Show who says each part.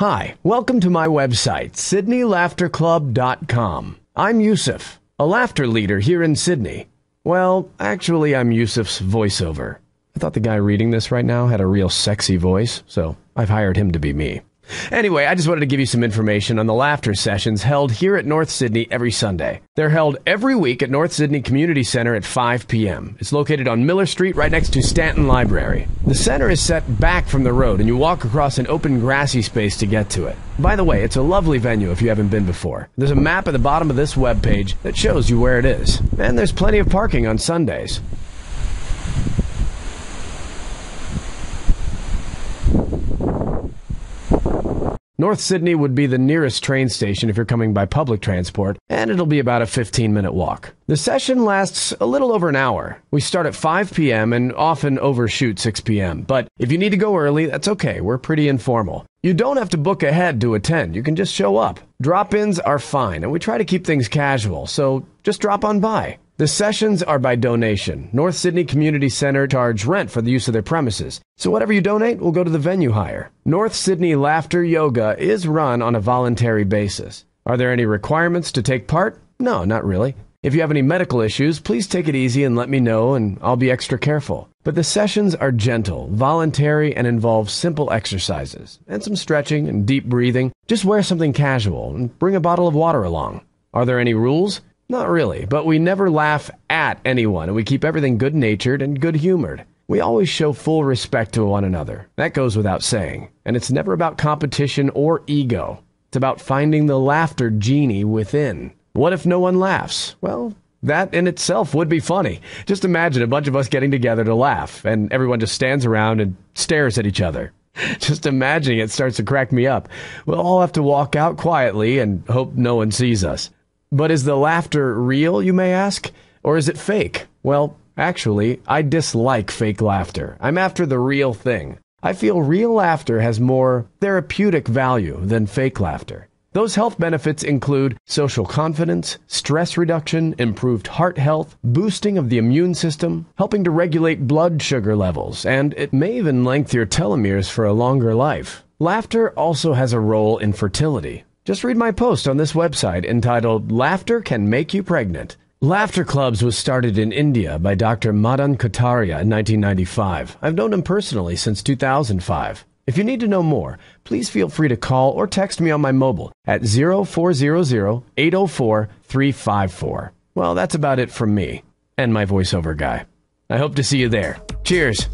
Speaker 1: Hi, welcome to my website, SydneyLaughterClub.com. I'm Yusuf, a laughter leader here in Sydney. Well, actually, I'm Yusuf's voiceover. I thought the guy reading this right now had a real sexy voice, so I've hired him to be me. Anyway, I just wanted to give you some information on the laughter sessions held here at North Sydney every Sunday. They're held every week at North Sydney Community Centre at 5 p.m. It's located on Miller Street right next to Stanton Library. The center is set back from the road, and you walk across an open grassy space to get to it. By the way, it's a lovely venue if you haven't been before. There's a map at the bottom of this webpage that shows you where it is. And there's plenty of parking on Sundays. North Sydney would be the nearest train station if you're coming by public transport, and it'll be about a 15-minute walk. The session lasts a little over an hour. We start at 5 p.m. and often overshoot 6 p.m., but if you need to go early, that's okay. We're pretty informal. You don't have to book ahead to attend. You can just show up. Drop-ins are fine, and we try to keep things casual, so just drop on by. The sessions are by donation. North Sydney Community Centre charge rent for the use of their premises, so whatever you donate will go to the venue hire. North Sydney Laughter Yoga is run on a voluntary basis. Are there any requirements to take part? No, not really. If you have any medical issues, please take it easy and let me know, and I'll be extra careful. But the sessions are gentle, voluntary, and involve simple exercises, and some stretching and deep breathing. Just wear something casual and bring a bottle of water along. Are there any rules? Not really, but we never laugh at anyone, and we keep everything good-natured and good-humored. We always show full respect to one another. That goes without saying. And it's never about competition or ego. It's about finding the laughter genie within. What if no one laughs? Well, that in itself would be funny. Just imagine a bunch of us getting together to laugh, and everyone just stands around and stares at each other. Just imagining it starts to crack me up. We'll all have to walk out quietly and hope no one sees us. But is the laughter real, you may ask? Or is it fake? Well, actually, I dislike fake laughter. I'm after the real thing. I feel real laughter has more therapeutic value than fake laughter. Those health benefits include social confidence, stress reduction, improved heart health, boosting of the immune system, helping to regulate blood sugar levels, and it may even lengthen your telomeres for a longer life. Laughter also has a role in fertility. Just read my post on this website entitled, Laughter Can Make You Pregnant. Laughter Clubs was started in India by Dr. Madan Kataria in 1995. I've known him personally since 2005. If you need to know more, please feel free to call or text me on my mobile at 0400-804-354. Well, that's about it from me and my voiceover guy. I hope to see you there. Cheers.